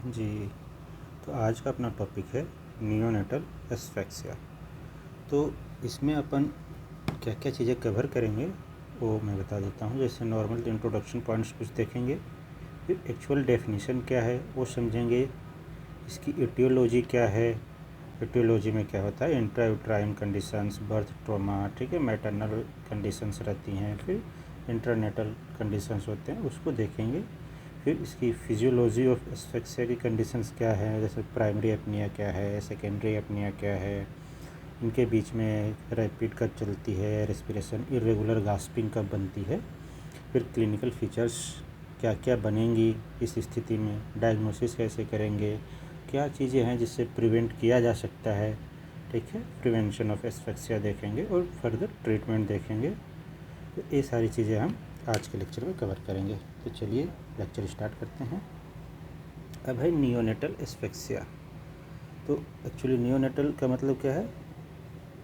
जी, तो आज का अपना टॉपिक है नियोनेटल एस्फेक्सिया। तो इसमें अपन क्या क्या चीज़ें कवर करेंगे वो मैं बता देता हूँ। जैसे नॉर्मल इंट्रोडक्शन पॉइंट्स कुछ देखेंगे, फिर एक्चुअल डेफिनेशन क्या है वो समझेंगे, इसकी एटियोलॉजी क्या है, एटियोलॉजी में क्या होता है, intra uterine conditions, birth trauma, ठीक है, मैटरनल कंडीशंस रहती हैं, फिर इंटरनेटल कंडीशंस होते हैं, उसको देखेंगे। फिर इसकी फिजियोलॉजी ऑफ एस्फेक्सिया की कंडीशंस क्या है, जैसे प्राइमरी एपनिया क्या है, सेकेंडरी एपनिया क्या है, इनके बीच में रैपिड कब चलती है, रेस्पिरेशन इरेगुलर गास्पिंग कब बनती है, फिर क्लिनिकल फीचर्स क्या क्या बनेंगी इस स्थिति में, डायग्नोसिस कैसे करेंगे, क्या चीज़ें हैं जिससे प्रिवेंट किया जा सकता है, ठीक है, प्रिवेंशन ऑफ एस्फेक्सिया देखेंगे और फर्दर ट्रीटमेंट देखेंगे। तो ये सारी चीज़ें हम आज के लेक्चर में कवर करेंगे। तो चलिए लेक्चर स्टार्ट करते हैं। अब है नियोनेटल एस्फेक्सिया। तो एक्चुअली नियोनेटल का मतलब क्या है,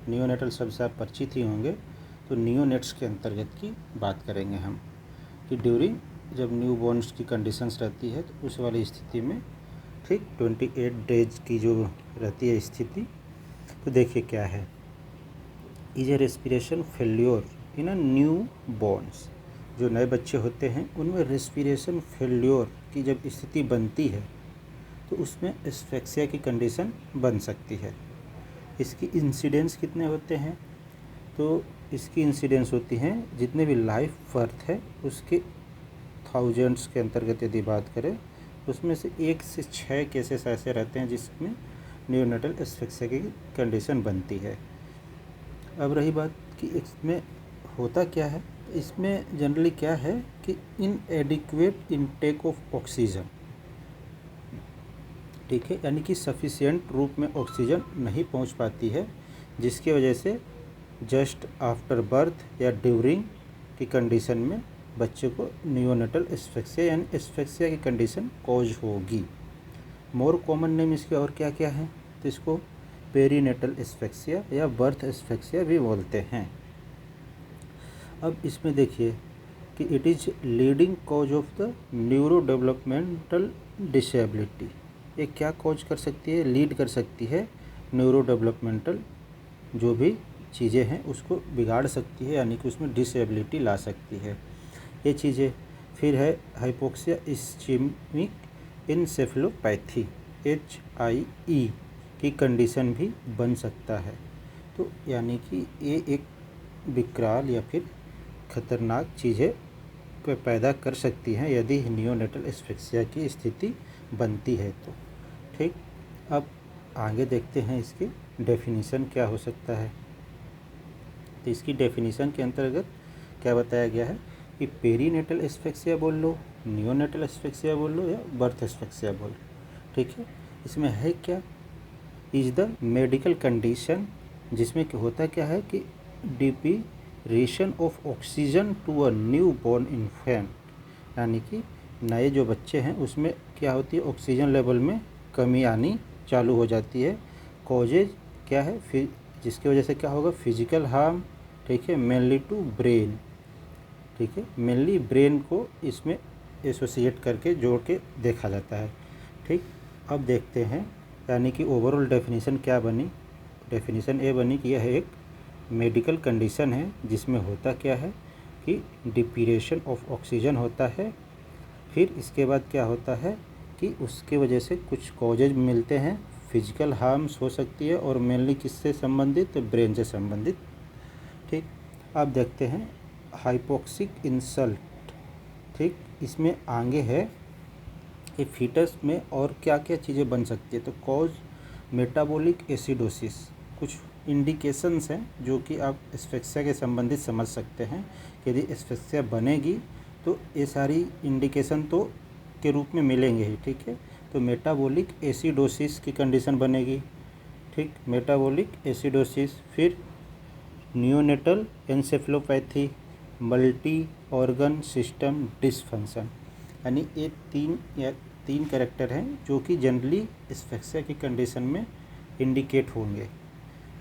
नियोनेटल शब्द से आप परिचित ही होंगे। तो नियोनेट्स के अंतर्गत की बात करेंगे हम कि ड्यूरिंग जब न्यू बॉर्न्स की कंडीशंस रहती है तो उस वाली स्थिति में, ठीक 28 डेज की जो रहती है स्थिति, तो देखिए क्या है, is a respiration failure in a new borns. जो नए बच्चे होते हैं उनमें रेस्पिरेशन फेल्योर की जब स्थिति बनती है तो उसमें एस्फेक्सिया की कंडीशन बन सकती है। इसकी इंसिडेंस कितने होते हैं, तो इसकी इंसिडेंस होती हैं जितने भी लाइफ बर्थ है उसके थाउजेंड्स के अंतर्गत यदि बात करें, उसमें से 1 से 6 केसेस ऐसे रहते हैं जिसमें नियोनेटल एस्फेक्सिया की कंडीशन बनती है। अब रही बात कि इसमें होता क्या है, इसमें जनरली क्या है कि इनएडिक्वेट इनटेक ऑफ ऑक्सीजन, ठीक है, यानी कि सफिशिएंट रूप में ऑक्सीजन नहीं पहुंच पाती है, जिसकी वजह से जस्ट आफ्टर बर्थ या ड्यूरिंग की कंडीशन में बच्चे को नियोनेटल एस्फेक्सिया यानी एस्फेक्सिया की कंडीशन कॉज होगी। मोर कॉमन नेम इसके और क्या क्या है, तो इसको पेरीनेटल एस्फेक्सिया या बर्थ एस्फेक्सिया भी बोलते हैं। अब इसमें देखिए कि it is leading cause of the neuro developmental disability. ये क्या कॉज कर सकती है, लीड कर सकती है न्यूरो डेवलपमेंटल जो भी चीज़ें हैं उसको बिगाड़ सकती है, यानी कि उसमें डिसेबिलिटी ला सकती है ये चीज़ें। फिर है हाइपोक्सिया इस्चेमिक इंसेफेलोपैथी, HIE की कंडीशन भी बन सकता है। तो यानी कि ये एक विकराल या फिर खतरनाक चीज़ें पैदा कर सकती हैं यदि नियोनेटल एस्फेक्सिया की स्थिति बनती है तो, ठीक। अब आगे देखते हैं इसकी डेफिनीशन क्या हो सकता है। तो इसकी डेफिनीशन के अंतर्गत क्या बताया गया है कि पेरीनेटल एस्फेक्सिया बोल लो, नियोनेटल एस्फेक्सिया बोल लो या बर्थ एस्फेक्सिया बोल लो, ठीक है। इसमें है क्या, इज द मेडिकल कंडीशन जिसमें होता क्या है कि deprivation of oxygen to a newborn infant, यानी कि नए जो बच्चे हैं उसमें क्या होती है, ऑक्सीजन लेवल में कमी आनी चालू हो जाती है। कॉजेज क्या है, फिर जिसकी वजह से क्या होगा, फिजिकल हार्म, ठीक है, मेनली टू ब्रेन, ठीक है, मेनली ब्रेन को इसमें एसोसिएट करके जोड़ के देखा जाता है, ठीक। अब देखते हैं यानी कि ओवरऑल डेफिनेशन क्या बनी। डेफिनेशन ये बनी कि यह एक मेडिकल कंडीशन है जिसमें होता क्या है कि डिप्रीवेशन ऑफ ऑक्सीजन होता है। फिर इसके बाद क्या होता है कि उसके वजह से कुछ कॉजेज मिलते हैं, फिजिकल हार्म्स हो सकती है और मेनली किससे संबंधित, तो ब्रेन से संबंधित, ठीक। अब देखते हैं हाइपोक्सिक इंसल्ट, ठीक। इसमें आगे है कि फीटस में और क्या क्या चीज़ें बन सकती है, तो कॉज मेटाबॉलिक एसिडोसिस, कुछ इंडिकेशंस हैं जो कि आप एस्फेक्सिया के संबंधित समझ सकते हैं कि यदि एस्फेक्सिया बनेगी तो ये सारी इंडिकेशन तो के रूप में मिलेंगे ही, ठीक है। तो मेटाबॉलिक एसिडोसिस की कंडीशन बनेगी, ठीक, मेटाबॉलिक एसिडोसिस। फिर neonatal encephalopathy, multi organ system dysfunction, यानी ये तीन कैरेक्टर हैं जो कि जनरली एस्फेक्सिया की कंडीशन में इंडिकेट होंगे।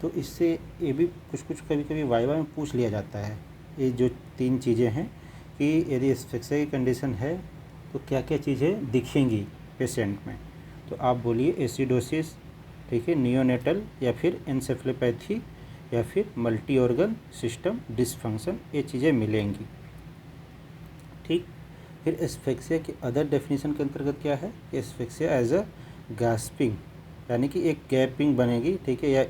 तो इससे ये भी कुछ कभी कभी वाइवा में पूछ लिया जाता है, ये जो 3 चीज़ें हैं कि यदि एस्फेक्सिया की कंडीशन है तो क्या क्या चीज़ें दिखेंगी पेशेंट में। तो आप बोलिए एसिडोसिस, ठीक है, नियोनेटल, या फिर एन्सेफेलोपैथी, या फिर मल्टी ऑर्गन सिस्टम डिसफंक्शन, ये चीज़ें मिलेंगी। ठीक। फिर एस्फेक्सिया की अदर डेफिनेशन के अंतर्गत क्या है, एस्फेक्सिया एज अ गास्पिंग, यानी कि एक गैपिंग बनेगी, ठीक है, या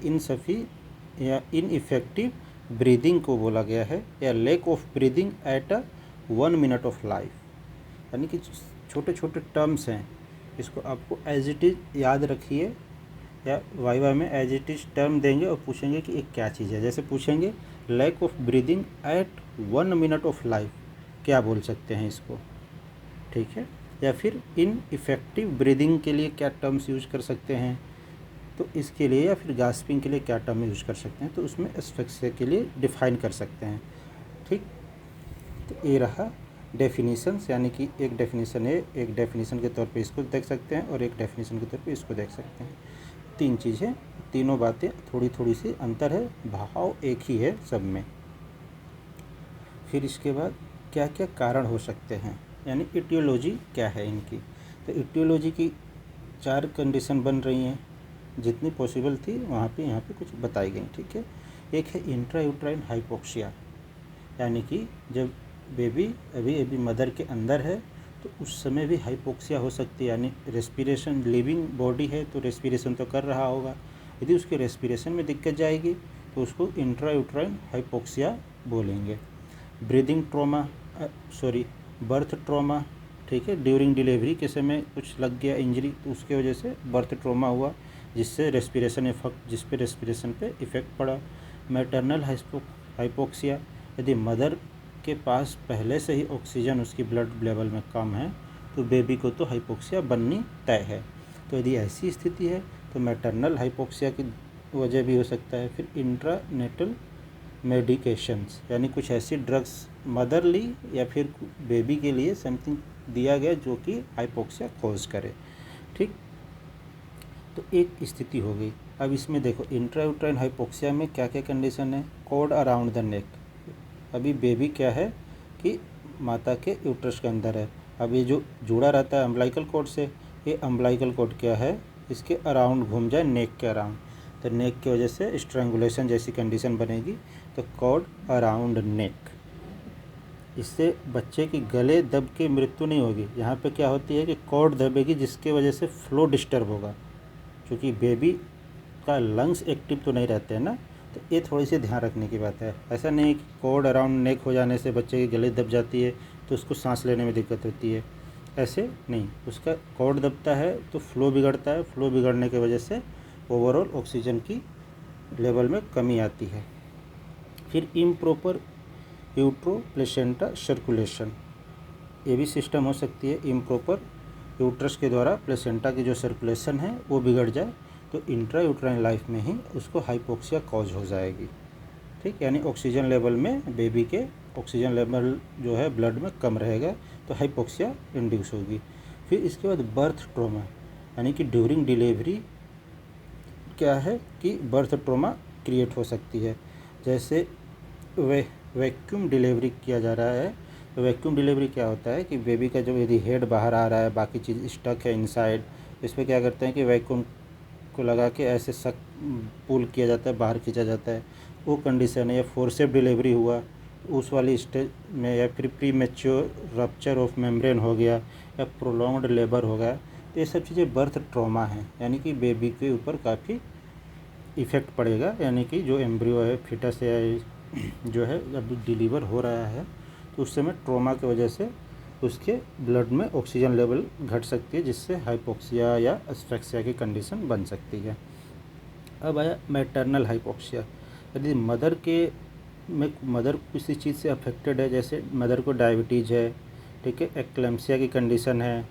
इनइफेक्टिव ब्रीदिंग को बोला गया है, या lack of breathing at a 1 minute of life. यानी कि छोटे छोटे टर्म्स हैं, इसको आपको एज इट इज़ याद रखिए, या वाइवा में एज इट इज़ टर्म देंगे और पूछेंगे कि एक क्या चीज़ है। जैसे पूछेंगे lack of breathing at 1 minute of life, क्या बोल सकते हैं इसको, ठीक है। या फिर इन इफ़ेक्टिव ब्रीदिंग के लिए क्या टर्म्स यूज कर सकते हैं, तो इसके लिए, या फिर गास्पिंग के लिए क्या टर्म यूज कर सकते हैं, तो उसमें एस्फेक्सिया के लिए डिफाइन कर सकते हैं। ठीक। तो ये रहा डेफिनीशंस, यानी कि एक डेफिनीशन है, एक डेफिनीशन के तौर पे इसको देख सकते हैं और एक डेफिनीशन के तौर पे इसको देख सकते हैं। तीन चीज़ें, तीनों बातें थोड़ी थोड़ी सी अंतर है, भाव एक ही है सब में। फिर इसके बाद क्या क्या कारण हो सकते हैं, यानी इटियोलॉजी क्या है इनकी। तो इटियोलॉजी की 4 कंडीशन बन रही हैं, जितनी पॉसिबल थी वहाँ पे यहाँ पे कुछ बताई गई, ठीक है। एक है इंट्रायूट्राइन हाइपोक्सिया, यानी कि जब बेबी अभी मदर के अंदर है तो उस समय भी हाइपोक्सिया हो सकती है, यानी रेस्पिरेशन, लिविंग बॉडी है तो रेस्पिरेशन तो कर रहा होगा, यदि उसके रेस्पिरेशन में दिक्कत जाएगी तो उसको इंट्रायूट्राइन हाइपोक्सिया बोलेंगे। ब्रीदिंग ट्रॉमा, बर्थ ट्रॉमा, ठीक है, ड्यूरिंग डिलीवरी के समय कुछ लग गया इंजरी तो उसके वजह से बर्थ ट्रॉमा हुआ, जिससे जिस पे रेस्पिरेशन पे इफ़ेक्ट पड़ा। मैटरनल हाइपोक्सिया, यदि मदर के पास पहले से ही ऑक्सीजन उसकी ब्लड लेवल में कम है तो बेबी को तो हाइपोक्सिया बननी तय है। तो यदि ऐसी स्थिति है तो मैटरनल हाइपोक्सिया की वजह भी हो सकता है। फिर इंट्रानेटल मेडिकेशंस, यानी कुछ ऐसी ड्रग्स मदर ली या फिर बेबी के लिए समथिंग दिया गया जो कि हाइपोक्सिया कॉज करे। ठीक। तो एक स्थिति हो गई। अब इसमें देखो इंट्रायूट्राइन हाइपोक्सिया में क्या क्या कंडीशन है। कॉर्ड अराउंड द नेक, अभी बेबी क्या है कि माता के यूट्रस के अंदर है, अब ये जो जुड़ा रहता है अम्बिलिकल कॉर्ड से, ये अम्बिलिकल कॉर्ड क्या है, इसके अराउंड घूम जाए, नेक के अराउंड, तो नेक की वजह से स्ट्रैंगुलेशन जैसी कंडीशन बनेगी। तो कॉर्ड अराउंड नेक, इससे बच्चे की गले दब के मृत्यु नहीं होगी। यहाँ पे क्या होती है कि कॉर्ड दबेगी जिसके वजह से फ्लो डिस्टर्ब होगा, क्योंकि बेबी का लंग्स एक्टिव तो नहीं रहते हैं ना, तो ये थोड़ी सी ध्यान रखने की बात है। ऐसा नहीं कि कॉर्ड अराउंड नेक हो जाने से बच्चे की गले दब जाती है तो उसको सांस लेने में दिक्कत होती है, ऐसे नहीं। उसका कॉर्ड दबता है तो फ्लो बिगड़ता है, फ्लो बिगड़ने की वजह से ओवरऑल ऑक्सीजन की लेवल में कमी आती है। फिर इम्प्रॉपर यूट्रो प्लेसेंटा सर्कुलेशन, ये भी सिस्टम हो सकती है। इम्प्रॉपर यूट्रस के द्वारा प्लेसेंटा की जो सर्कुलेशन है वो बिगड़ जाए तो इंट्रायूट्राइन लाइफ में ही उसको हाइपोक्सिया कॉज हो जाएगी। ठीक, यानी ऑक्सीजन लेवल में बेबी के ऑक्सीजन लेवल जो है ब्लड में कम रहेगा तो हाइपोक्सिया इंड्यूस होगी। फिर इसके बाद बर्थ ट्रॉमा, यानी कि ड्यूरिंग डिलीवरी क्या है कि बर्थ ट्रॉमा क्रिएट हो सकती है। जैसे वैक्यूम डिलीवरी किया जा रहा है, तो वैक्यूम डिलीवरी क्या होता है कि बेबी का जो यदि हेड बाहर आ रहा है, बाकी चीज़ स्टक है इनसाइड, इस पर क्या करते हैं कि वैक्यूम को लगा के ऐसे पुल किया जाता है, बाहर खींचा जाता है, वो कंडीशन है। या फोर्सेप डिलीवरी हुआ उस वाली स्टेज में, या फिर pre mature rupture of membrane हो गया, या प्रोलॉन्ग्ड लेबर हो गया, तो ये सब चीज़ें बर्थ ट्रॉमा है, यानी कि बेबी के ऊपर काफ़ी इफ़ेक्ट पड़ेगा। यानी कि जो एम्ब्रियो है, फिटस है, जो है जब डिलीवर हो रहा है तो उस समय ट्रॉमा की वजह से उसके ब्लड में ऑक्सीजन लेवल घट सकती है, जिससे हाइपोक्सिया या एस्फेक्सिया की कंडीशन बन सकती है। अब आया मैटरनल हाइपोक्सिया, यदि मदर किसी चीज़ से अफेक्टेड है, जैसे मदर को डायबिटीज़ है, ठीक है, एक्लेम्सिया की कंडीशन है,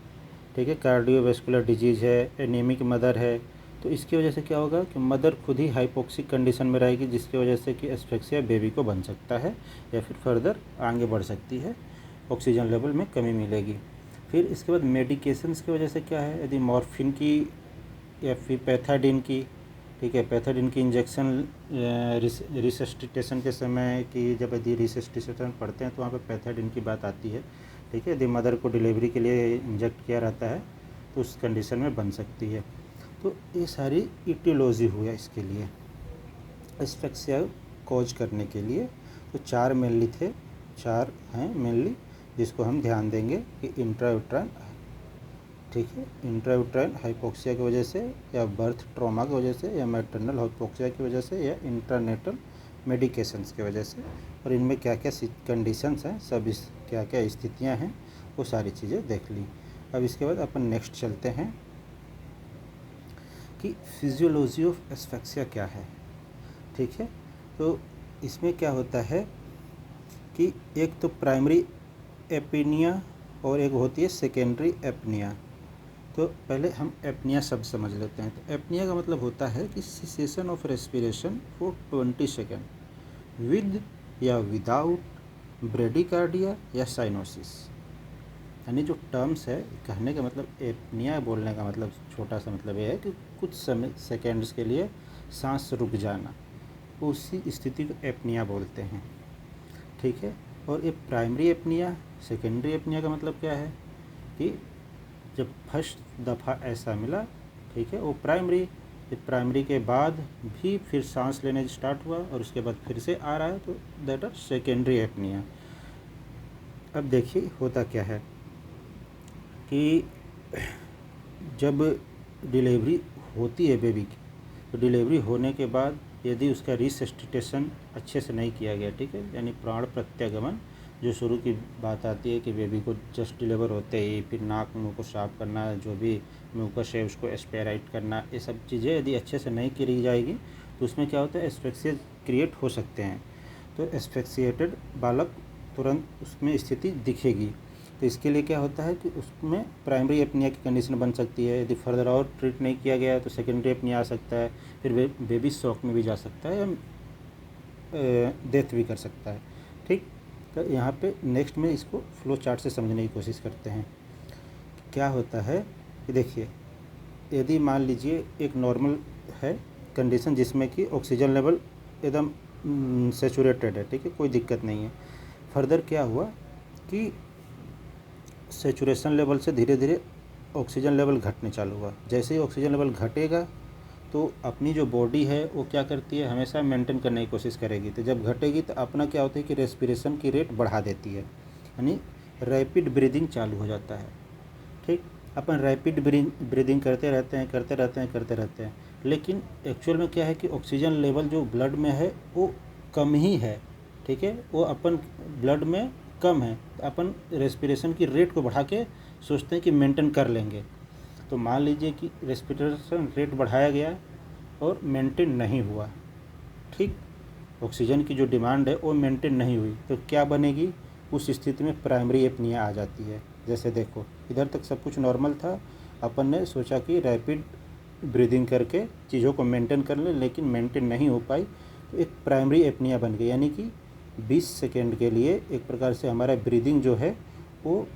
ठीक है, कार्डियोवैस्कुलर डिजीज़ है, एनीमिक मदर है, तो इसकी वजह से क्या होगा कि मदर खुद ही हाइपोक्सिक कंडीशन में रहेगी, जिसकी वजह से कि एस्फेक्सिया बेबी को बन सकता है या फिर फर्दर आगे बढ़ सकती है, ऑक्सीजन लेवल में कमी मिलेगी। फिर इसके बाद मेडिकेशंस की वजह से क्या है, यदि मॉर्फिन की या फिर पैथाडीन की, ठीक है, पैथाडीन की इंजेक्शन रिसस्टिटेशन के समय की, जब यदि रिसस्टिटेशन पढ़ते हैं तो वहाँ पर पैथाडीन की बात आती है, ठीक है। यदि मदर को डिलीवरी के लिए इंजेक्ट किया रहता है तो उस कंडीशन में बन सकती है। तो ये सारी इटियोलॉजी हुआ इसके लिए, एस्फिक्सिया कॉज करने के लिए। तो 4 मेनली थे, 4 हैं मेनली, जिसको हम ध्यान देंगे कि इंट्रायूट्राइन, ठीक है, इंट्रायूट्राइन हाइपोक्सिया की वजह से, या बर्थ ट्रॉमा की वजह से, या मैटरनल हाइपोक्सिया की वजह से, या इंट्रानेटल मेडिकेशंस की वजह से, और इनमें क्या क्या कंडीशंस हैं, सब इस क्या क्या स्थितियां हैं, वो सारी चीज़ें देख ली। अब इसके बाद अपन नेक्स्ट चलते हैं कि फिजियोलॉजी ऑफ एस्फिक्सिया क्या है, ठीक है। तो इसमें क्या होता है कि एक तो प्राइमरी एपनिया और एक होती है सेकेंडरी एपनिया। तो पहले हम एपनिया शब्द समझ लेते हैं। तो एपनिया का मतलब होता है कि cessation of respiration for 20 second with या विदाउट ब्रेडिकार्डिया या साइनोसिस। यानी जो टर्म्स है, कहने का मतलब, एपनिया बोलने का मतलब छोटा सा मतलब ये है कि कुछ समय सेकेंड्स के लिए सांस रुक जाना, उसी स्थिति को एपनिया बोलते हैं, ठीक है। और ये प्राइमरी एपनिया, सेकेंडरी एपनिया का मतलब क्या है कि जब फर्स्ट दफ़ा ऐसा मिला, ठीक है, वो प्राइमरी के बाद भी फिर सांस लेने स्टार्ट हुआ और उसके बाद फिर से आ रहा है, तो दैट आर सेकेंडरी एपनिया। अब देखिए होता क्या है कि जब डिलीवरी होती है बेबी की, तो डिलीवरी होने के बाद यदि उसका रिसस्टिटेशन अच्छे से नहीं किया गया, ठीक है, यानी प्राण प्रत्यागमन, जो शुरू की बात आती है कि बेबी को जस्ट डिलीवर होते ही फिर नाक मुंह को साफ करना, जो भी म्यूकस है उसको एस्पेराइट करना, ये सब चीज़ें यदि अच्छे से नहीं करी जाएगी तो उसमें क्या होता है, एस्फिक्सिया क्रिएट हो सकते हैं। तो एस्फिक्सिएटेड बालक तुरंत उसमें स्थिति दिखेगी। तो इसके लिए क्या होता है कि उसमें प्राइमरी एपनिया की कंडीशन बन सकती है। यदि फर्दर और ट्रीट नहीं किया गया तो सेकेंडरी एपनिया आ सकता है, फिर बेबी शॉक में भी जा सकता है या डेथ भी कर सकता है, ठीक। तो यहाँ पे नेक्स्ट में इसको फ्लो चार्ट से समझने की कोशिश करते हैं। क्या होता है कि देखिए, यदि मान लीजिए एक नॉर्मल है कंडीशन जिसमें कि ऑक्सीजन लेवल एकदम सेचुरेटेड है, ठीक है, कोई दिक्कत नहीं है। फर्दर क्या हुआ कि सेचुरेशन लेवल से धीरे धीरे ऑक्सीजन लेवल घटने चालू हुआ। जैसे ही ऑक्सीजन लेवल घटेगा तो अपनी जो बॉडी है वो क्या करती है, हमेशा मेंटेन करने की कोशिश करेगी। तो जब घटेगी तो अपना क्या होता है कि रेस्पिरेशन की रेट बढ़ा देती है, यानी रैपिड ब्रीदिंग चालू हो जाता है, ठीक। अपन रैपिड ब्रीदिंग करते रहते हैं, लेकिन एक्चुअल में क्या है कि ऑक्सीजन लेवल जो ब्लड में है वो कम ही है, ठीक है, वो अपन ब्लड में कम है, तो अपन रेस्पिरेशन की रेट को बढ़ा के सोचते हैं कि मेंटेन कर लेंगे। तो मान लीजिए कि रेस्पिरेशन रेट बढ़ाया गया और मेंटेन नहीं हुआ, ठीक, ऑक्सीजन की जो डिमांड है वो मेंटेन नहीं हुई, तो क्या बनेगी, उस स्थिति में प्राइमरी एपनिया आ जाती है। जैसे देखो इधर तक सब कुछ नॉर्मल था, अपन ने सोचा कि रैपिड ब्रीदिंग करके चीज़ों को मेंटेन कर लें, लेकिन मेंटेन नहीं हो पाई, तो एक प्राइमरी एपनिया बन गई। यानी कि 20 सेकेंड के लिए एक प्रकार से हमारा ब्रीदिंग जो है वो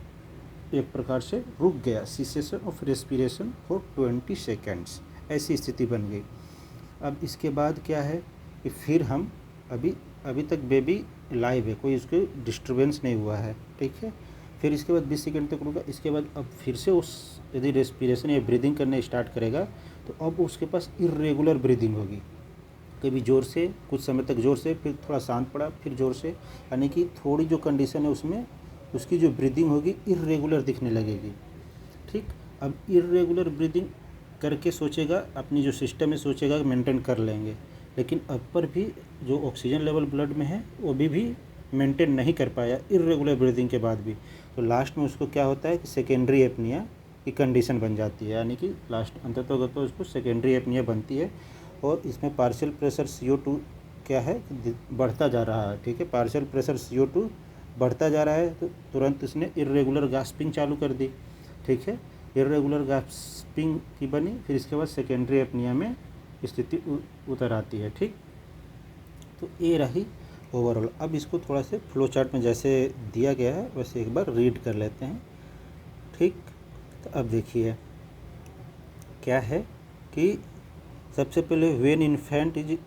एक प्रकार से रुक गया, cessation of respiration for 20 seconds, ऐसी स्थिति बन गई। अब इसके बाद क्या है कि फिर हम अभी तक बेबी लाइव है, कोई उसके डिस्टर्बेंस नहीं हुआ है, ठीक है। फिर इसके बाद 20 सेकेंड तक रुका, इसके बाद अब फिर से उस यदि रेस्पिरेशन या ब्रीदिंग करने स्टार्ट करेगा तो अब उसके पास इर्रेगुलर ब्रीदिंग होगी, कभी ज़ोर से, कुछ समय तक ज़ोर से, फिर थोड़ा शांत पड़ा, फिर ज़ोर से, यानी कि थोड़ी जो कंडीशन है उसमें उसकी जो ब्रीदिंग होगी इर्रेगुलर दिखने लगेगी, ठीक। अब इर्रेगुलर ब्रीदिंग करके सोचेगा, अपनी जो सिस्टम है सोचेगा कि मेंटेन कर लेंगे, लेकिन अब पर भी जो ऑक्सीजन लेवल ब्लड में है वो भी मेंटेन नहीं कर पाया इर्रेगुलर ब्रीदिंग के बाद भी। तो लास्ट में उसको क्या होता है कि सेकेंडरी एपनिया की कंडीशन बन जाती है, यानी कि लास्ट अंततः उसको सेकेंडरी एपनिया बनती है। और इसमें पार्शियल प्रेशर CO2 क्या है, बढ़ता जा रहा है, ठीक है, पार्शियल प्रेशर CO2 बढ़ता जा रहा है, तो तुरंत इसने इर्रेगुलर गास्पिंग चालू कर दी, ठीक है, इर्रेगुलर गास्पिंग की बनी, फिर इसके बाद सेकेंडरी एपनिया में स्थिति उतर आती है, ठीक। तो ये रही ओवरऑल। अब इसको थोड़ा से फ्लो चार्ट में जैसे दिया गया है वैसे एक बार रीड कर लेते हैं, ठीक। तो अब देखिए क्या है कि सबसे पहले when infant is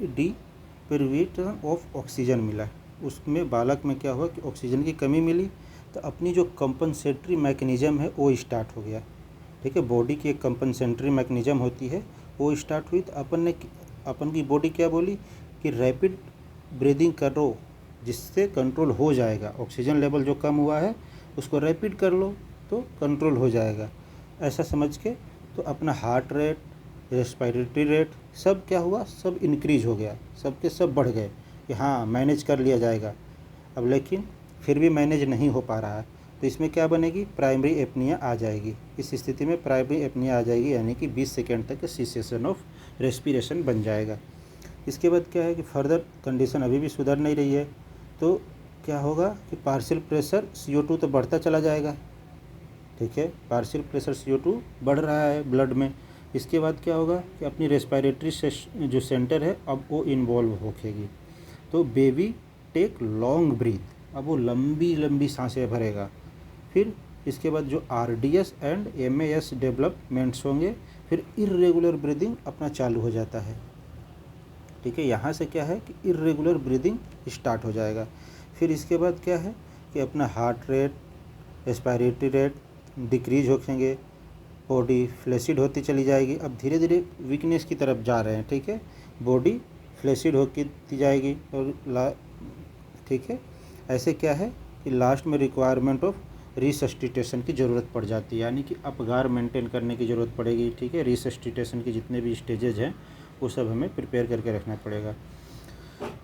deprivation of oxygen मिला, उसमें बालक में क्या हुआ कि ऑक्सीजन की कमी मिली, तो अपनी जो कंपनसेटरी मैकेनिज़्म है वो स्टार्ट हो गया, ठीक है। बॉडी की एक कंपनसेटरी मैकेनिज़्म होती है, वो स्टार्ट हुई। तो अपन की बॉडी क्या बोली कि रैपिड ब्रीदिंग करो, जिससे कंट्रोल हो जाएगा। ऑक्सीजन लेवल जो कम हुआ है उसको रैपिड कर लो तो कंट्रोल हो जाएगा, ऐसा समझ के। तो अपना हार्ट रेट, रेस्पिरेटरी रेट सब क्या हुआ, सब इंक्रीज हो गया, सब के सब बढ़ गए कि हाँ मैनेज कर लिया जाएगा। अब लेकिन फिर भी मैनेज नहीं हो पा रहा है, तो इसमें क्या बनेगी, प्राइमरी एपनिया आ जाएगी। इस स्थिति में प्राइमरी एपनिया आ जाएगी, यानी कि 20 सेकेंड तक सीसेशन ऑफ रेस्पिरेशन बन जाएगा। इसके बाद क्या है कि फर्दर कंडीशन अभी भी सुधर नहीं रही है, तो क्या होगा कि पार्शियल प्रेशर CO2 तो बढ़ता चला जाएगा, ठीक है। पार्शियल प्रेशर CO2 बढ़ रहा है ब्लड में। इसके बाद क्या होगा कि अपनी रेस्पिरेटरी जो सेंटर है अब वो इन्वॉल्व होगी। तो बेबी टेक लॉन्ग ब्रीथ, अब वो लंबी लंबी सांसें भरेगा। फिर इसके बाद जो RDS एंड MAS डेवलपमेंट्स होंगे, फिर इर्रेगुलर ब्रीदिंग अपना चालू हो जाता है, ठीक है। यहाँ से क्या है कि इर्रेगुलर ब्रीदिंग स्टार्ट हो जाएगा। फिर इसके बाद क्या है कि अपना heart rate, respiratory rate decrease होंगे, बॉडी फ्लैसिड होती चली जाएगी। अब धीरे धीरे वीकनेस की तरफ जा रहे हैं, ठीक है। बॉडी फ्लैसिड होती जाएगी और ठीक है। ऐसे क्या है कि लास्ट में रिक्वायरमेंट ऑफ रिसस्टिटेशन की ज़रूरत पड़ जाती है, यानी कि अपगार मेंटेन करने की ज़रूरत पड़ेगी, ठीक है। रिसस्टिटेशन के जितने भी स्टेजेज हैं वो सब हमें प्रिपेयर करके रखना पड़ेगा।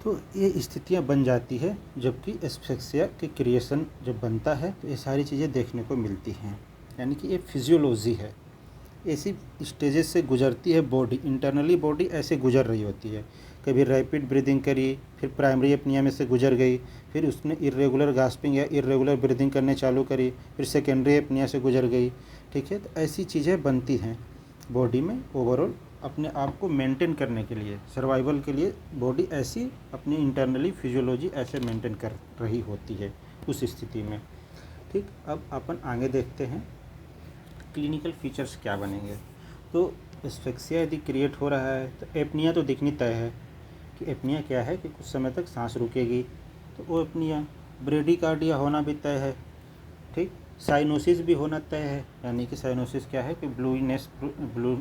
तो ये स्थितियाँ बन जाती है जबकि एस्फिक्सिया के क्रिएशन जब बनता है तो ये सारी चीज़ें देखने को मिलती हैं, यानी कि ये फिजियोलॉजी है। ऐसी स्टेजेस से गुजरती है बॉडी, इंटरनली बॉडी ऐसे गुजर रही होती है। कभी रैपिड ब्रीदिंग करी, फिर प्राइमरी एपनिया में से गुजर गई, फिर उसने इरेगुलर गास्पिंग या इरेगुलर ब्रीदिंग करने चालू करी, फिर सेकेंडरी एपनिया से गुजर गई, ठीक है। तो ऐसी चीज़ें बनती हैं बॉडी में ओवरऑल अपने आप को मेंटेन करने के लिए, सर्वाइवल के लिए बॉडी ऐसी अपनी इंटरनली फिजियोलॉजी ऐसे मेंटेन कर रही होती है उस स्थिति में, ठीक। अब अपन आगे देखते हैं क्लिनिकल फीचर्स क्या बनेंगे। तो एस्फिक्सिया यदि क्रिएट हो रहा है तो एपनिया तो दिखनी तय है कि एपनिया क्या है कि कुछ समय तक सांस रुकेगी, तो वो एपनिया। ब्रेडिकार्डिया होना भी तय है, ठीक। साइनोसिस भी होना तय है, यानी कि साइनोसिस क्या है कि ब्लू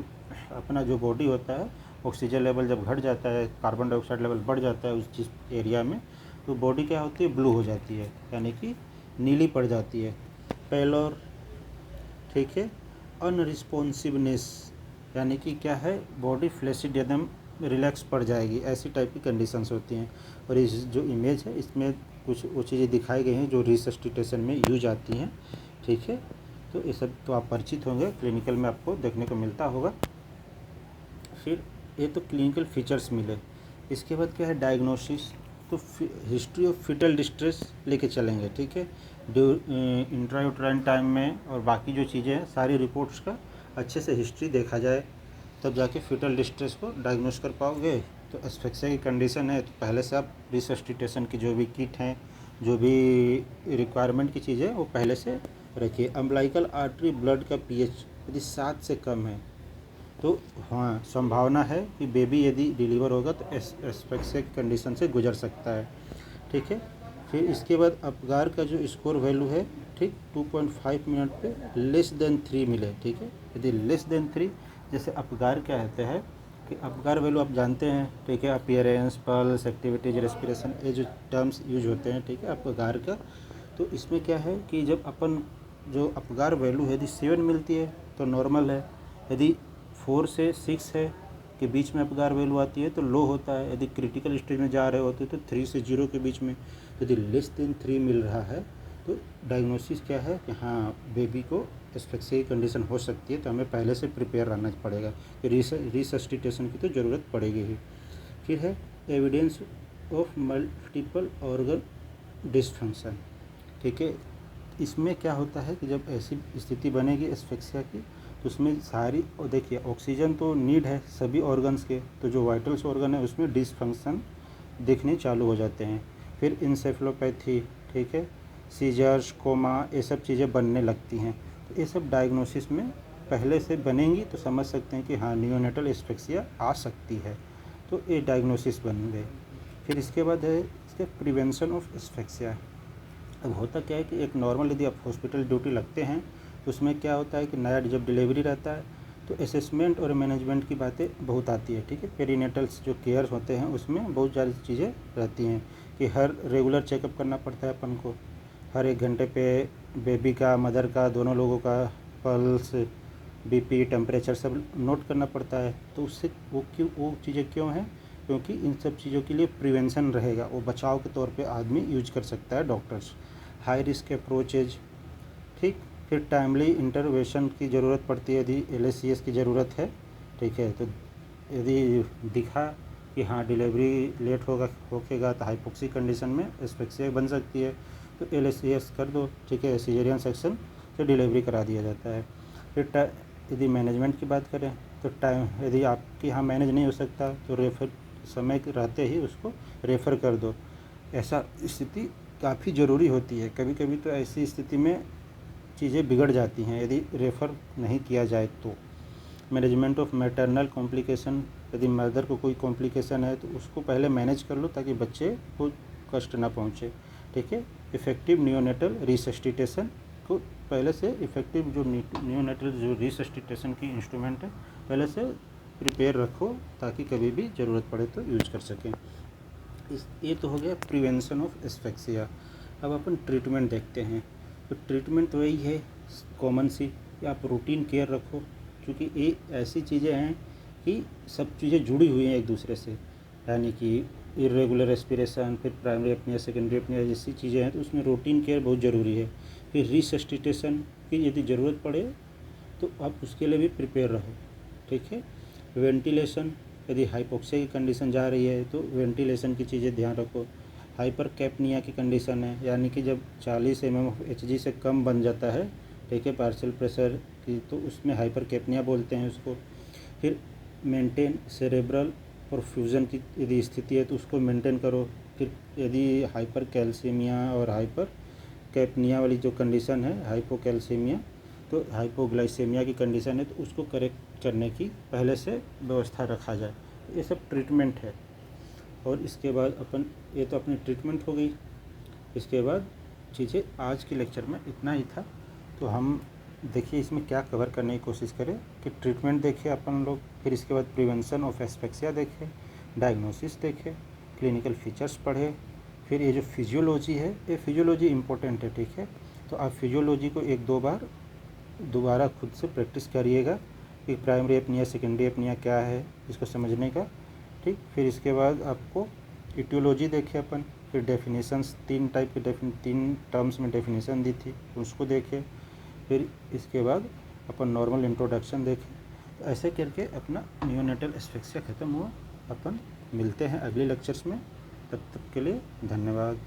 अपना जो बॉडी होता है, ऑक्सीजन लेवल जब घट जाता है, कार्बन डाइऑक्साइड लेवल बढ़ जाता है उस जिस एरिया में, तो बॉडी क्या होती है, ब्लू हो जाती है, यानी कि नीली पड़ जाती है। पेलोर, ठीक है। अनरिस्पॉन्सिवनेस, यानी कि क्या है, बॉडी फ्लैसिड एकदम रिलैक्स पड़ जाएगी, ऐसी टाइप की कंडीशंस होती हैं। और इस जो इमेज है इसमें कुछ वो चीज़ें दिखाई गई हैं जो रिसस्टिटेशन में यूज आती हैं, ठीक है। तो ये सब तो आप परिचित होंगे, क्लिनिकल में आपको देखने को मिलता होगा। फिर ये तो क्लिनिकल फीचर्स मिले। इसके बाद क्या है, डायग्नोसिस। तो हिस्ट्री ऑफ फीटल डिस्ट्रेस लेके चलेंगे, ठीक है। इंट्रायूट्राइन टाइम में और बाकी जो चीज़ें हैं सारी रिपोर्ट्स का अच्छे से हिस्ट्री देखा जाए, तब जाके फीटल डिस्ट्रेस को डायग्नोस कर पाओगे। तो एस्फिक्सिया की कंडीशन है तो पहले से आप रिसस्टिटेशन की जो भी किट हैं, जो भी रिक्वायरमेंट की चीज़ें वो पहले से रखिए। अम्बलाइकल आर्टरी ब्लड का pH यदि 7 से कम है तो हाँ संभावना है कि बेबी यदि डिलीवर होगा तो एस्फिक्सिया की कंडीशन से गुजर सकता है, ठीक है। फिर इसके बाद अपगार का जो स्कोर वैल्यू है, ठीक, 2.5 मिनट पे लेस देन 3 मिले, ठीक है। यदि लेस देन 3, जैसे अपगार क्या कहते हैं कि अपगार वैल्यू आप जानते हैं, ठीक है। अपीयरेंस, पल्स, एक्टिविटीज, रेस्पिरेशन, ये जो टर्म्स यूज होते हैं, ठीक है, अपगार का। तो इसमें क्या है कि जब अपन जो अपगार वैल्यू है यदि 7 मिलती है तो नॉर्मल है, यदि 4 से 6 है के बीच में अपगार वैल्यू आती है तो लो होता है, यदि क्रिटिकल स्टेज में जा रहे होते तो 3 से 0 के बीच में। यदि लेस देन 3 मिल रहा है तो डायग्नोसिस क्या है कि हाँ बेबी को एस्फिक्सिया की कंडीशन हो सकती है, तो हमें पहले से प्रिपेयर रहना पड़ेगा कि रिसस्टिटेशन की तो ज़रूरत पड़ेगी ही। फिर है evidence of multiple organ dysfunction, ठीक है। इसमें क्या होता है कि जब ऐसी स्थिति बनेगी एस्फिक्सिया की तो उसमें सारी, और देखिए ऑक्सीजन तो नीड है सभी ऑर्गन्स के, तो जो वाइटल्स ऑर्गन है उसमें डिसफंक्शन दिखने चालू हो जाते हैं। फिर इंसेफेलोपैथी, ठीक है, सीजर्स, कोमा, ये सब चीज़ें बनने लगती हैं। तो ये सब डायग्नोसिस में पहले से बनेंगी तो समझ सकते हैं कि हाँ नियोनेटल एस्फिक्सिया आ सकती है, तो ये डायग्नोसिस बन गए। फिर इसके बाद है इसके प्रिवेंशन ऑफ एस्फिक्सिया। अब होता क्या है कि एक नॉर्मल यदि आप हॉस्पिटल ड्यूटी लगते हैं तो उसमें क्या होता है कि नया जब डिलीवरी रहता है तो असेसमेंट और मैनेजमेंट की बातें बहुत आती है, ठीक है। पेरीनेटल्स जो केयर होते हैं उसमें बहुत सारी चीज़ें रहती हैं कि हर रेगुलर चेकअप करना पड़ता है अपन को, हर 1 घंटे पे बेबी का, मदर का, दोनों लोगों का पल्स, बीपी, टेम्परेचर सब नोट करना पड़ता है। तो उससे वो चीज़ें क्यों हैं? क्योंकि इन सब चीज़ों के लिए प्रिवेंशन रहेगा, वो बचाव के तौर पे आदमी यूज कर सकता है डॉक्टर्स। हाई रिस्क अप्रोचेज, ठीक। फिर टाइमली इंटरवेंशन की ज़रूरत पड़ती है यदि LACS की ज़रूरत है, ठीक है। तो यदि दिखा कि हाँ डिलीवरी लेट होकेगा तो हाइपोक्सी कंडीशन में एस्फिक्सिया बन सकती है, तो LACS कर दो, ठीक है। सिजेरियन सेक्शन से डिलीवरी करा दिया जाता है। फिर यदि मैनेजमेंट की बात करें तो टाइम, यदि आपके यहाँ मैनेज नहीं हो सकता तो रेफर, समय रहते ही उसको रेफ़र कर दो। ऐसा स्थिति काफ़ी ज़रूरी होती है। कभी कभी तो ऐसी स्थिति में चीज़ें बिगड़ जाती हैं यदि रेफ़र नहीं किया जाए तो। मैनेजमेंट ऑफ मैटरनल कॉम्प्लिकेशन, यदि मदर को कोई कॉम्प्लिकेशन है तो उसको पहले मैनेज कर लो ताकि बच्चे को कष्ट ना पहुँचे, ठीक है। इफ़ेक्टिव नियोनेटल रिसस्टिटेशन को पहले से, इफ़ेक्टिव जो नियोनेटल जो रिसस्टिटेशन की इंस्ट्रूमेंट है पहले से प्रिपेयर रखो ताकि कभी भी ज़रूरत पड़े तो यूज कर सकें। ये तो हो गया प्रिवेंशन ऑफ एस्फिक्सिया। अब अपन ट्रीटमेंट देखते हैं। तो ट्रीटमेंट वही है कॉमन सी कि आप रूटीन केयर रखो, क्योंकि ये ऐसी चीज़ें हैं कि सब चीज़ें जुड़ी हुई हैं एक दूसरे से, यानी कि इरेगुलर रेस्पिरेशन, फिर प्राइमरी अपनिया, सेकेंडरी अपनिया जैसी चीज़ें हैं, तो उसमें रूटीन केयर बहुत ज़रूरी है। फिर रिसस्टिटेशन की यदि ज़रूरत पड़े तो आप उसके लिए भी प्रिपेयर रहो, ठीक है। वेंटिलेशन, यदि हाइपोक्सिया की कंडीशन जा रही है तो वेंटिलेशन की चीज़ें ध्यान रखो। हाइपर कैप्निया की कंडीशन है, यानी कि जब 40 mmHg से कम बन जाता है, ठीक है, पार्शियल प्रेशर की, तो उसमें हाइपर कैप्निया बोलते हैं उसको। फिर मेंटेन सेरेब्रल परफ्यूजन की यदि स्थिति है तो उसको मेंटेन करो। फिर यदि हाइपर कैल्सीमिया और हाइपर कैप्निया वाली जो कंडीशन है, हाइपोकैल्सीमिया तो हाइपोग्लाइसेमिया की कंडीशन है, तो उसको करेक्ट करने की पहले से व्यवस्था रखा जाए। ये सब ट्रीटमेंट है। और इसके बाद अपन, ये तो अपनी ट्रीटमेंट हो गई। इसके बाद चीज़ें आज के लेक्चर में इतना ही था। तो हम देखिए इसमें क्या कवर करने की कोशिश करें कि ट्रीटमेंट देखें अपन लोग, फिर इसके बाद प्रिवेंशन ऑफ एस्फिक्सिया देखें, डायग्नोसिस देखें, क्लिनिकल फीचर्स पढ़ें, फिर ये जो फिजियोलॉजी है, ये फिजियोलॉजी इम्पोर्टेंट है, ठीक है। तो आप फिजियोलॉजी को 1-2 बार दोबारा खुद से प्रैक्टिस करिएगा कि प्राइमरी अपनिया, सेकेंडरी अपनिया क्या है, इसको समझने का, ठीक। फिर इसके बाद आपको इटियोलॉजी देखे अपन, फिर डेफिनेशंस 3 टाइप के 3 टर्म्स में डेफिनेशन दी थी उसको देखें। फिर इसके बाद अपन नॉर्मल इंट्रोडक्शन देखें। तो ऐसे करके अपना नियोनेटल एस्फिक्सिया ख़त्म हुआ। अपन मिलते हैं अगले लेक्चर्स में, तब तक के लिए धन्यवाद।